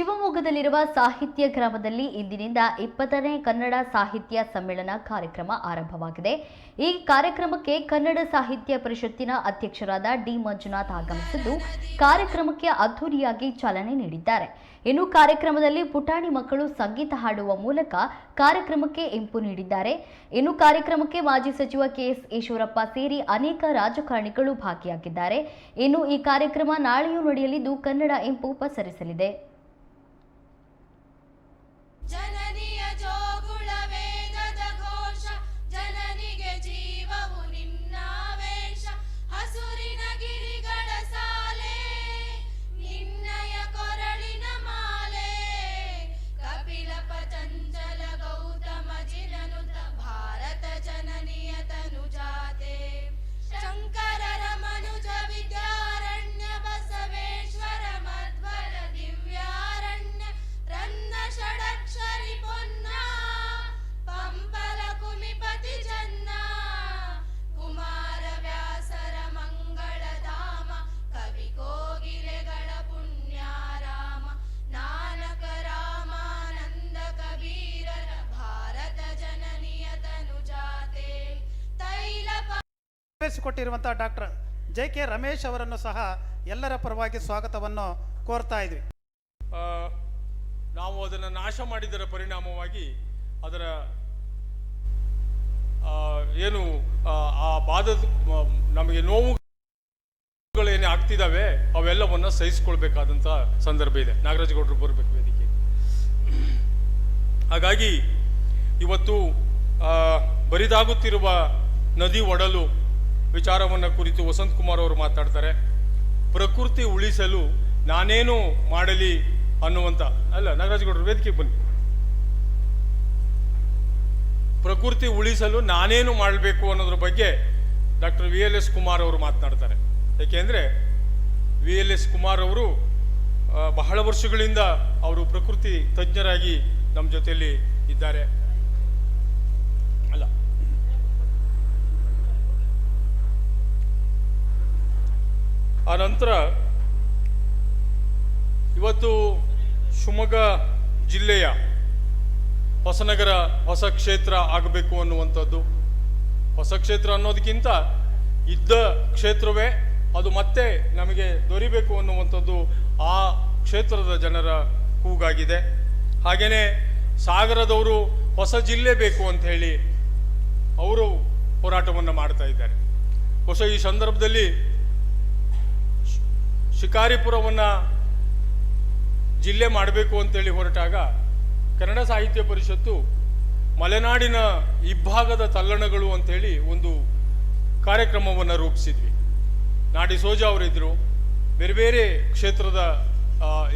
ಶಿವಮೊಗ್ಗದಲ್ಲಿರುವ ಸಾಹಿತ್ಯ ಗ್ರಾಮದಲ್ಲಿ ಇಂದಿನಿಂದ 20ನೇ ಕನ್ನಡ ಸಾಹಿತ್ಯ ಸಮ್ಮೇಳನ ಕಾರ್ಯಕ್ರಮ ಆರಂಭವಾಗಿದೆ. ಈ ಕಾರ್ಯಕ್ರಮಕ್ಕೆ ಕನ್ನಡ ಸಾಹಿತ್ಯ ಪರಿಷತ್ತಿನ ಅಧ್ಯಕ್ಷರಾದ ಡಿ ಮಂಜುನಾಥ್ ಆಗಮಿಸಿದ್ದು ಕಾರ್ಯಕ್ರಮಕ್ಕೆ ಅದ್ದೂರಿಯಾಗಿ ಚಾಲನೆ ನೀಡಿದ್ದಾರೆ. ಇನ್ನು ಕಾರ್ಯಕ್ರಮದಲ್ಲಿ ಪುಟಾಣಿ ಮಕ್ಕಳು ಸಂಗೀತ ಹಾಡುವ ಮೂಲಕ ಕಾರ್ಯಕ್ರಮಕ್ಕೆ ಇಂಪು ನೀಡಿದ್ದಾರೆ. ಇನ್ನು ಕಾರ್ಯಕ್ರಮಕ್ಕೆ ಮಾಜಿ ಸಚಿವ ಕೆಎಸ್ ಈಶ್ವರಪ್ಪ ಸೇರಿ ಅನೇಕ ರಾಜಕಾರಣಿಗಳು ಭಾಗಿಯಾಗಿದ್ದಾರೆ. ಇನ್ನು ಈ ಕಾರ್ಯಕ್ರಮ ನಾಳೆಯೂ ನಡೆಯಲಿದ್ದು ಕನ್ನಡ ಇಂಪು ಪಸರಿಸಲಿದೆ. ಜನನಿಯ ಜೋಗುಳ ವೇದದ ಘೋಷ, ಜನನಿಗೆ ಜೀವವು ನಿನ್ನಾವೇಶ, ಹಸುರಿನ ಗಿರಿಗಳ ಸಾಲೆ ನಿನ್ನಯ ಕೊರಳಿನ ಮಾಲೆ, ಕಪಿಲ ಪತಂಜಲ ಗೌತಮ ಜಿನನುತ ಭಾರತ ಜನನಿಯ ತನುಜಾತೆ, ಶಂಕರರ ಮನುಜ ವಿದ್ಯಾರಣ್ಯ ಬಸವೇಶ್ವರ ಮಧ್ವರ ದಿವ್ಯಾರಣ್ಯ ರನ್ನ ಷಡಕ್ಷರಿ ಪೊನ್ನ ಪಂಪಲ ಕುಮಿಪತಿ ಜನ್ನ, ಕುಮಾರ ವ್ಯಾಸರ ಮಂಗಳಧಾಮ ಕವಿ ಕೋಗಿಲೆಗಳ ಪುಣ್ಯಾರಾಮ, ನಾನಕ ರಾಮಾನಂದ ಕಬೀರರ ಭಾರತ ಜನನಿಯ ತನುಜಾತೆ, ತೈಲ ಕೊಟ್ಟಿರುವಂತಹ ಡಾಕ್ಟರ್ ಜೆ.ಕೆ. ರಮೇಶ್ ಅವರನ್ನು ಸಹ ಎಲ್ಲರ ಪರವಾಗಿ ಸ್ವಾಗತವನ್ನು ಕೋರ್ತಾ ಇದ್ವಿ. ನಾವು ಅದನ್ನು ನಾಶ ಮಾಡಿದರ ಪರಿಣಾಮವಾಗಿ ಅದರ ಏನು ಆ ಬಾಧದ ನಮಗೆ ನೋವುಗಳೇನೇ ಆಗ್ತಿದ್ದಾವೆ ಅವೆಲ್ಲವನ್ನು ಸಹಿಸ್ಕೊಳ್ಬೇಕಾದಂಥ ಸಂದರ್ಭ ಇದೆ. ನಾಗರಾಜ್ ಗೌಡರು ಬರಬೇಕು ವೇದಿಕೆ. ಹಾಗಾಗಿ ಇವತ್ತು ಬರಿದಾಗುತ್ತಿರುವ ನದಿ ಒಡಲು ವಿಚಾರವನ್ನು ಕುರಿತು ವಸಂತ್ ಕುಮಾರ್ ಅವರು ಮಾತಾಡ್ತಾರೆ. ಪ್ರಕೃತಿ ಉಳಿಸಲು ನಾನೇನು ಮಾಡಲಿ ಅನ್ನುವಂಥ ಅಲ್ಲ, ನಾಗರಾಜ್ ಗೌಡರು ವೇದಿಕೆಗೆ ಬನ್ನಿ. ಪ್ರಕೃತಿ ಉಳಿಸಲು ನಾನೇನು ಮಾಡಬೇಕು ಅನ್ನೋದ್ರ ಬಗ್ಗೆ ಡಾಕ್ಟರ್ VLS ಕುಮಾರ್ ಅವರು ಮಾತನಾಡ್ತಾರೆ. ಯಾಕೆಂದರೆ VLS ಕುಮಾರ್ ಅವರು ಬಹಳ ವರ್ಷಗಳಿಂದ ಅವರು ಪ್ರಕೃತಿ ತಜ್ಞರಾಗಿ ನಮ್ಮ ಜೊತೆಯಲ್ಲಿ ಇದ್ದಾರೆ. ಅಲ್ಲ, ಆ ನಂತರ ಇವತ್ತು ಶಿವಮೊಗ್ಗ ಜಿಲ್ಲೆಯ ಹೊಸನಗರ ಹೊಸ ಕ್ಷೇತ್ರ ಆಗಬೇಕು ಅನ್ನುವಂಥದ್ದು, ಹೊಸ ಕ್ಷೇತ್ರ ಅನ್ನೋದಕ್ಕಿಂತ ಇದ್ದ ಕ್ಷೇತ್ರವೇ ಅದು ಮತ್ತೆ ನಮಗೆ ದೊರಿಬೇಕು ಅನ್ನುವಂಥದ್ದು ಆ ಕ್ಷೇತ್ರದ ಜನರ ಕೂಗಾಗಿದೆ. ಹಾಗೆಯೇ ಸಾಗರದವರು ಹೊಸ ಜಿಲ್ಲೆ ಬೇಕು ಅಂತ ಹೇಳಿ ಅವರು ಹೋರಾಟವನ್ನು ಮಾಡ್ತಾ ಇದ್ದಾರೆ. ಬಹುಶಃ ಈ ಸಂದರ್ಭದಲ್ಲಿ ಶಿಕಾರಿಪುರವನ್ನು ಜಿಲ್ಲೆ ಮಾಡಬೇಕು ಅಂತೇಳಿ ಹೊರಟಾಗ ಕನ್ನಡ ಸಾಹಿತ್ಯ ಪರಿಷತ್ತು ಮಲೆನಾಡಿನ ಇಬ್ಬಾಗದ ತಲ್ಲಣಗಳು ಅಂಥೇಳಿ ಒಂದು ಕಾರ್ಯಕ್ರಮವನ್ನು ರೂಪಿಸಿದ್ವಿ. ನಾಡಿ ಸೋಜಾ ಅವರಿದ್ದರು, ಬೇರೆ ಬೇರೆ ಕ್ಷೇತ್ರದ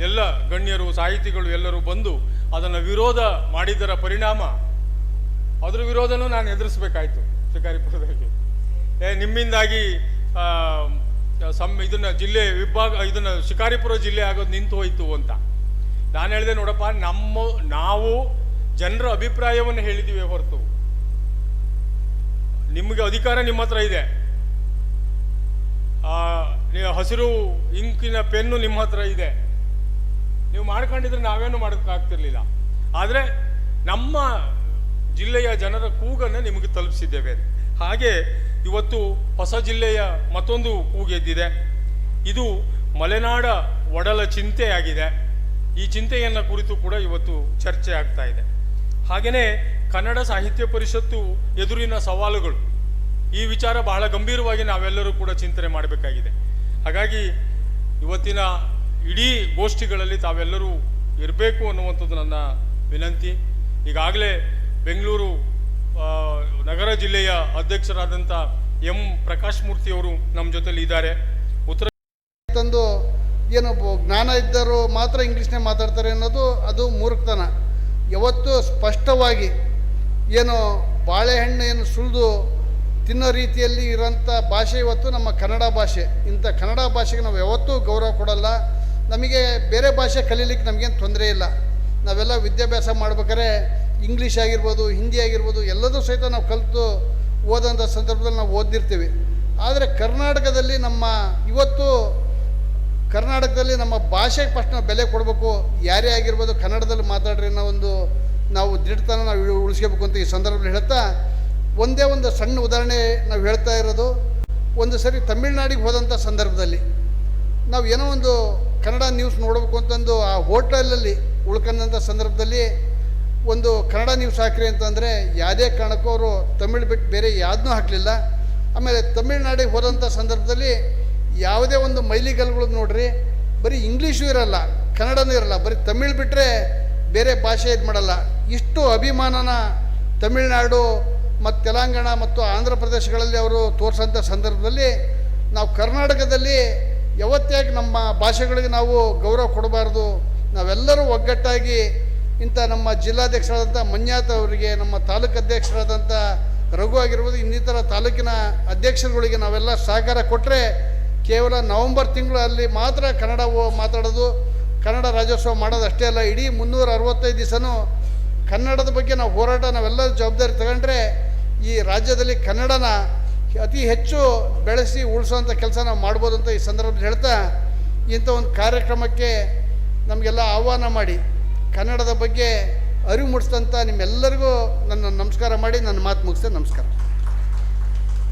ಎಲ್ಲ ಗಣ್ಯರು ಸಾಹಿತಿಗಳು ಎಲ್ಲರೂ ಬಂದು ಅದನ್ನು ವಿರೋಧ ಮಾಡಿದರ ಪರಿಣಾಮ ಅದರ ವಿರೋಧನೂ ನಾನು ಎದುರಿಸಬೇಕಾಯ್ತು. ಶಿಕಾರಿಪುರದಲ್ಲಿ ನಿಮ್ಮಿಂದಾಗಿ ಇದನ್ನು ಜಿಲ್ಲೆ ವಿಭಾಗ ಇದನ್ನು ಶಿಕಾರಿಪುರ ಜಿಲ್ಲೆ ಆಗೋದು ನಿಂತು ಹೋಯಿತು ಅಂತ ನಾನು ಹೇಳಿದೆ. ನೋಡಪ್ಪ, ನಾವು ಜನರ ಅಭಿಪ್ರಾಯವನ್ನು ಹೇಳಿದ್ದೀವಿ ಹೊರತು ನಿಮಗೆ ಅಧಿಕಾರ ನಿಮ್ಮ ಹತ್ರ ಇದೆ, ಹಸಿರು ಇಂಕಿನ ಪೆನ್ನು ನಿಮ್ಮ ಹತ್ರ ಇದೆ, ನೀವು ಮಾಡ್ಕೊಂಡಿದ್ರೆ ನಾವೇನು ಮಾಡೋಕ್ಕಾಗ್ತಿರ್ಲಿಲ್ಲ. ಆದರೆ ನಮ್ಮ ಜಿಲ್ಲೆಯ ಜನರ ಕೂಗನ್ನು ನಿಮಗೆ ತಲುಪಿಸಿದ್ದೇವೆ. ಹಾಗೆ ಇವತ್ತು ಹೊಸ ಜಿಲ್ಲೆಯ ಮತ್ತೊಂದು ಕೂಗೆದ್ದಿದೆ. ಇದು ಮಲೆನಾಡ ಒಡಲ ಚಿಂತೆಯಾಗಿದೆ. ಈ ಚಿಂತೆಯನ್ನು ಕುರಿತು ಕೂಡ ಇವತ್ತು ಚರ್ಚೆ ಆಗ್ತಾ ಇದೆ. ಹಾಗೆಯೇ ಕನ್ನಡ ಸಾಹಿತ್ಯ ಪರಿಷತ್ತು ಎದುರಿನ ಸವಾಲುಗಳು, ಈ ವಿಚಾರ ಬಹಳ ಗಂಭೀರವಾಗಿ ನಾವೆಲ್ಲರೂ ಕೂಡ ಚಿಂತನೆ ಮಾಡಬೇಕಾಗಿದೆ. ಹಾಗಾಗಿ ಇವತ್ತಿನ ಇಡೀ ಗೋಷ್ಠಿಗಳಲ್ಲಿ ತಾವೆಲ್ಲರೂ ಇರಬೇಕು ಅನ್ನುವಂಥದ್ದು ನನ್ನ ವಿನಂತಿ. ಈಗಾಗಲೇ ಬೆಂಗಳೂರು ನಗರ ಜಿಲ್ಲೆಯ ಅಧ್ಯಕ್ಷರಾದಂಥ ಎಂ ಪ್ರಕಾಶ್ ಮೂರ್ತಿ ಅವರು ನಮ್ಮ ಜೊತೆಲಿ ಇದ್ದಾರೆ. ಉತ್ತರ ತಂದು ಏನು ಜ್ಞಾನ ಇದ್ದರೂ ಮಾತ್ರ ಇಂಗ್ಲೀಷ್ನೇ ಮಾತಾಡ್ತಾರೆ ಅನ್ನೋದು ಅದು ಮೂರ್ಖತನ. ಯಾವತ್ತೂ ಸ್ಪಷ್ಟವಾಗಿ ಏನು ಬಾಳೆಹಣ್ಣು ಏನು ಸುಳಿದು ತಿನ್ನೋ ರೀತಿಯಲ್ಲಿ ಇರೋಂಥ ಭಾಷೆ ಇವತ್ತು ನಮ್ಮ ಕನ್ನಡ ಭಾಷೆ. ಇಂಥ ಕನ್ನಡ ಭಾಷೆಗೆ ನಾವು ಯಾವತ್ತೂ ಗೌರವ ಕೊಡಲ್ಲ. ನಮಗೆ ಬೇರೆ ಭಾಷೆ ಕಲೀಲಿಕ್ಕೆ ನಮಗೇನು ತೊಂದರೆ ಇಲ್ಲ. ನಾವೆಲ್ಲ ವಿದ್ಯಾಭ್ಯಾಸ ಮಾಡ್ಬೇಕಾದ್ರೆ ಇಂಗ್ಲೀಷ್ ಆಗಿರ್ಬೋದು, ಹಿಂದಿ ಆಗಿರ್ಬೋದು, ಎಲ್ಲದೂ ಸಹಿತ ನಾವು ಕಲಿತು ಓದೋಂಥ ಸಂದರ್ಭದಲ್ಲಿ ನಾವು ಓದಿರ್ತೀವಿ. ಆದರೆ ಕರ್ನಾಟಕದಲ್ಲಿ ನಮ್ಮ ಇವತ್ತು ಕರ್ನಾಟಕದಲ್ಲಿ ನಮ್ಮ ಭಾಷೆಗೆ ಫಸ್ಟ್ ನಾವು ಬೆಲೆ ಕೊಡಬೇಕು. ಯಾರೇ ಆಗಿರ್ಬೋದು ಕನ್ನಡದಲ್ಲಿ ಮಾತಾಡ್ರಿ ಅನ್ನೋ ಒಂದು ನಾವು ದೃಢತನ ನಾವು ಉಳಿಸ್ಕೋಬೇಕು ಅಂತ ಈ ಸಂದರ್ಭದಲ್ಲಿ ಹೇಳ್ತಾ, ಒಂದೇ ಒಂದು ಸಣ್ಣ ಉದಾಹರಣೆ ನಾವು ಹೇಳ್ತಾ ಇರೋದು, ಒಂದು ಸರಿ ತಮಿಳ್ನಾಡಿಗೆ ಹೋದಂಥ ಸಂದರ್ಭದಲ್ಲಿ ನಾವು ಏನೋ ಒಂದು ಕನ್ನಡ ನ್ಯೂಸ್ ನೋಡಬೇಕು ಅಂತಂದು ಆ ಹೋಟೆಲಲ್ಲಿ ಉಳ್ಕೊಂಡಂಥ ಸಂದರ್ಭದಲ್ಲಿ ಒಂದು ಕನ್ನಡ ನ್ಯೂಸ್ ಹಾಕ್ರಿ ಅಂತಂದರೆ ಯಾವುದೇ ಕಾರಣಕ್ಕೂ ಅವರು ತಮಿಳು ಬಿಟ್ಟು ಬೇರೆ ಯಾವುದನ್ನೂ ಹಾಕಲಿಲ್ಲ. ಆಮೇಲೆ ತಮಿಳ್ನಾಡಿಗೆ ಹೋದಂಥ ಸಂದರ್ಭದಲ್ಲಿ ಯಾವುದೇ ಒಂದು ಮೈಲಿಗಲ್ಲುಗಳು ನೋಡ್ರಿ, ಬರೀ ಇಂಗ್ಲೀಷು ಇರಲ್ಲ, ಕನ್ನಡನೂ ಇರಲ್ಲ, ಬರೀ ತಮಿಳು ಬಿಟ್ಟರೆ ಬೇರೆ ಭಾಷೆ ಇದು ಮಾಡಲ್ಲ. ಇಷ್ಟು ಅಭಿಮಾನನ ತಮಿಳುನಾಡು ಮತ್ತು ತೆಲಂಗಾಣ ಮತ್ತು ಆಂಧ್ರ ಪ್ರದೇಶಗಳಲ್ಲಿ ಅವರು ತೋರಿಸೋಂಥ ಸಂದರ್ಭದಲ್ಲಿ ನಾವು ಕರ್ನಾಟಕದಲ್ಲಿ ಯಾವತ್ತಾಗಿ ನಮ್ಮ ಭಾಷೆಗಳಿಗೆ ನಾವು ಗೌರವ ಕೊಡಬಾರ್ದು, ನಾವೆಲ್ಲರೂ ಒಗ್ಗಟ್ಟಾಗಿ ಇಂಥ ನಮ್ಮ ಜಿಲ್ಲಾಧ್ಯಕ್ಷರಾದಂಥ ಮಂಜಾತ್ ಅವರಿಗೆ, ನಮ್ಮ ತಾಲೂಕು ಅಧ್ಯಕ್ಷರಾದಂಥ ರಘು ಆಗಿರ್ಬೋದು, ಇನ್ನಿತರ ತಾಲೂಕಿನ ಅಧ್ಯಕ್ಷರುಗಳಿಗೆ ನಾವೆಲ್ಲ ಸಹಕಾರ ಕೊಟ್ಟರೆ ಕೇವಲ ನವಂಬರ್ ತಿಂಗಳು ಅಲ್ಲಿ ಮಾತ್ರ ಕನ್ನಡ ಮಾತಾಡೋದು, ಕನ್ನಡ ರಾಜ್ಯೋತ್ಸವ ಮಾಡೋದು ಅಷ್ಟೇ ಅಲ್ಲ, ಇಡೀ 365 ದಿವಸನೂ ಕನ್ನಡದ ಬಗ್ಗೆ ನಾವು ಹೋರಾಟ ನಾವೆಲ್ಲ ಜವಾಬ್ದಾರಿ ತಗೊಂಡ್ರೆ ಈ ರಾಜ್ಯದಲ್ಲಿ ಕನ್ನಡನ ಅತಿ ಹೆಚ್ಚು ಬೆಳೆಸಿ ಉಳಿಸೋವಂಥ ಕೆಲಸ ನಾವು ಮಾಡ್ಬೋದು ಅಂತ ಈ ಸಂದರ್ಭದಲ್ಲಿ ಹೇಳ್ತಾ, ಇಂಥ ಒಂದು ಕಾರ್ಯಕ್ರಮಕ್ಕೆ ನಮಗೆಲ್ಲ ಆಹ್ವಾನ ಮಾಡಿ ಕನ್ನಡದ ಬಗ್ಗೆ ಅರಿವು ಮೂಡಿಸಿದಂಥ ನಿಮ್ಮೆಲ್ಲರಿಗೂ ನನ್ನ ನಮಸ್ಕಾರ ಮಾಡಿ ನನ್ನ ಮಾತು ಮುಗಿಸ್ತೇನೆ. ನಮಸ್ಕಾರ.